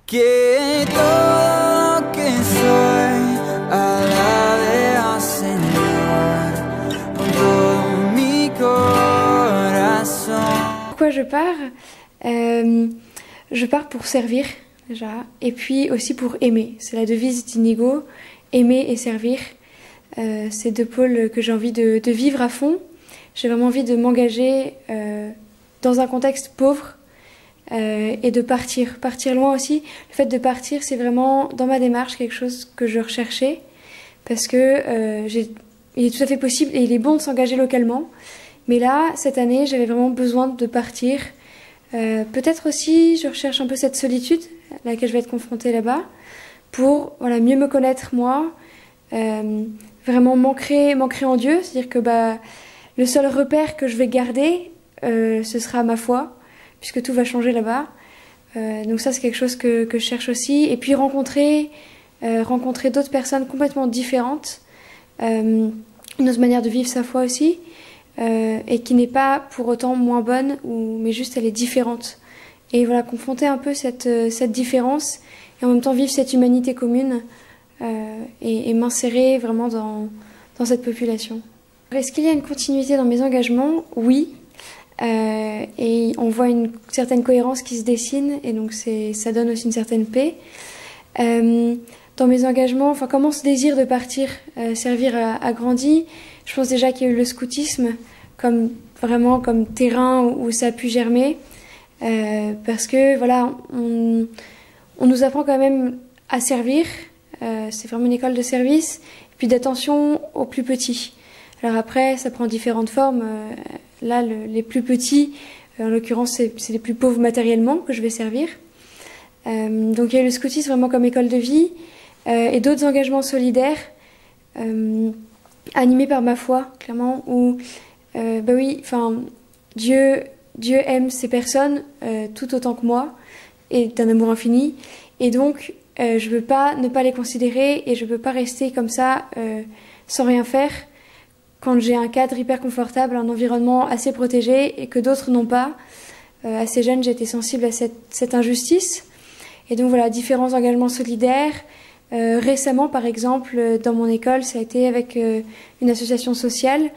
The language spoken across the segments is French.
Que todo lo que soy alabe al Señor con todo mi corazón. Pourquoi je pars? Je pars pour servir déjà, et puis aussi pour aimer. C'est la devise d'Inigo, aimer et servir. C'est deux pôles que j'ai envie de vivre à fond. J'ai vraiment envie de m'engager dans un contexte pauvre et de partir loin aussi. Le fait de partir, c'est vraiment dans ma démarche quelque chose que je recherchais parce que il est tout à fait possible et il est bon de s'engager localement. Mais là, cette année, j'avais vraiment besoin de partir. Peut-être aussi, je recherche un peu cette solitude à laquelle je vais être confrontée là-bas pour mieux me connaître moi, vraiment m'ancrer en Dieu. C'est-à-dire que le seul repère que je vais garder, ce sera ma foi, puisque tout va changer là-bas. Donc ça, c'est quelque chose que je cherche aussi. Et puis rencontrer d'autres personnes complètement différentes, une autre manière de vivre sa foi aussi, et qui n'est pas pour autant moins bonne, mais juste elle est différente. Et voilà, confronter un peu cette différence et en même temps vivre cette humanité commune et m'insérer vraiment dans cette population. Est-ce qu'il y a une continuité dans mes engagements? Oui. Et on voit une certaine cohérence qui se dessine et donc ça donne aussi une certaine paix. Dans mes engagements, comment ce désir de partir servir a grandi. Je pense déjà qu'il y a eu le scoutisme comme terrain où ça a pu germer, parce que voilà, on nous apprend quand même à servir. C'est vraiment une école de service et puis d'attention aux plus petits. Alors après, ça prend différentes formes. Là, les plus petits, en l'occurrence, c'est les plus pauvres matériellement que je vais servir. Donc il y a eu le scoutisme vraiment comme école de vie et d'autres engagements solidaires animés par ma foi, clairement, où Dieu aime ces personnes tout autant que moi et d'un amour infini. Et donc, je ne veux pas ne pas les considérer et je ne peux pas rester comme ça sans rien faire quand j'ai un cadre hyper confortable, un environnement assez protégé et que d'autres n'ont pas. Assez jeune, j'ai été sensible à cette injustice. Et donc voilà, différents engagements solidaires. Récemment, par exemple, dans mon école, ça a été avec une association sociale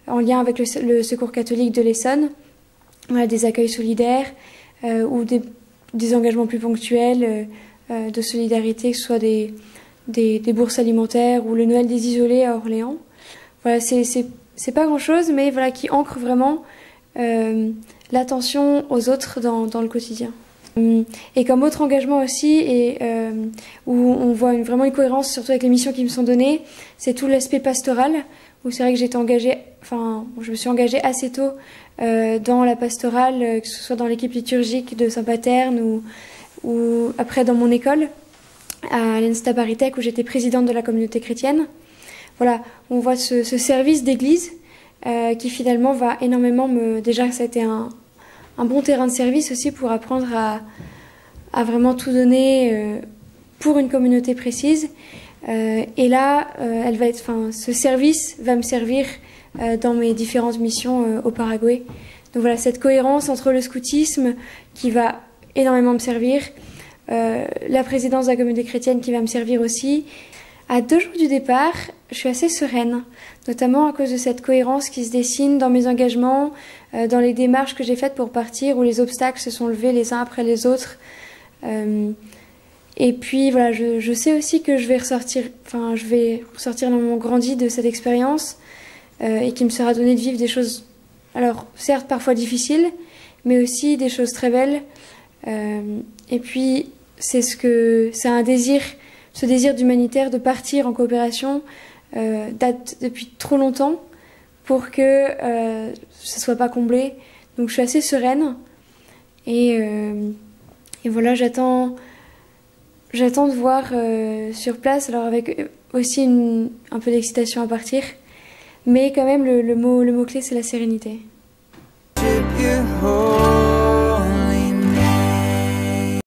en lien avec le Secours catholique de l'Essonne. Voilà, des accueils solidaires ou des engagements plus ponctuels de solidarité, que ce soit des bourses alimentaires ou le Noël des isolés à Orléans. Voilà, c'est pas grand-chose, mais voilà, qui ancre vraiment l'attention aux autres dans le quotidien. Et comme autre engagement aussi, et où on voit vraiment une cohérence, surtout avec les missions qui me sont données, c'est tout l'aspect pastoral, où c'est vrai que je me suis engagée assez tôt dans la pastorale, que ce soit dans l'équipe liturgique de Saint-Paterne ou après dans mon école, à l'Insta Paritech, où j'étais présidente de la communauté chrétienne. Voilà, on voit ce service d'église qui finalement va énormément Déjà, ça a été un bon terrain de service aussi pour apprendre à vraiment tout donner pour une communauté précise. Et là, ce service va me servir dans mes différentes missions au Paraguay. Donc voilà, cette cohérence entre le scoutisme qui va énormément me servir, la présidence de la communauté chrétienne qui va me servir aussi. À 2 jours du départ, je suis assez sereine, notamment à cause de cette cohérence qui se dessine dans mes engagements, dans les démarches que j'ai faites pour partir, où les obstacles se sont levés les uns après les autres. Et puis voilà, je sais aussi que je vais ressortir énormément grandi de cette expérience et qu'il me sera donné de vivre des choses, alors certes parfois difficiles, mais aussi des choses très belles. Et puis c'est un désir. Ce désir d'humanitaire, de partir en coopération, date depuis trop longtemps pour que ça soit pas comblé. Donc je suis assez sereine et voilà, j'attends de voir sur place, alors avec aussi un peu d'excitation à partir, mais quand même le mot-clé c'est la sérénité.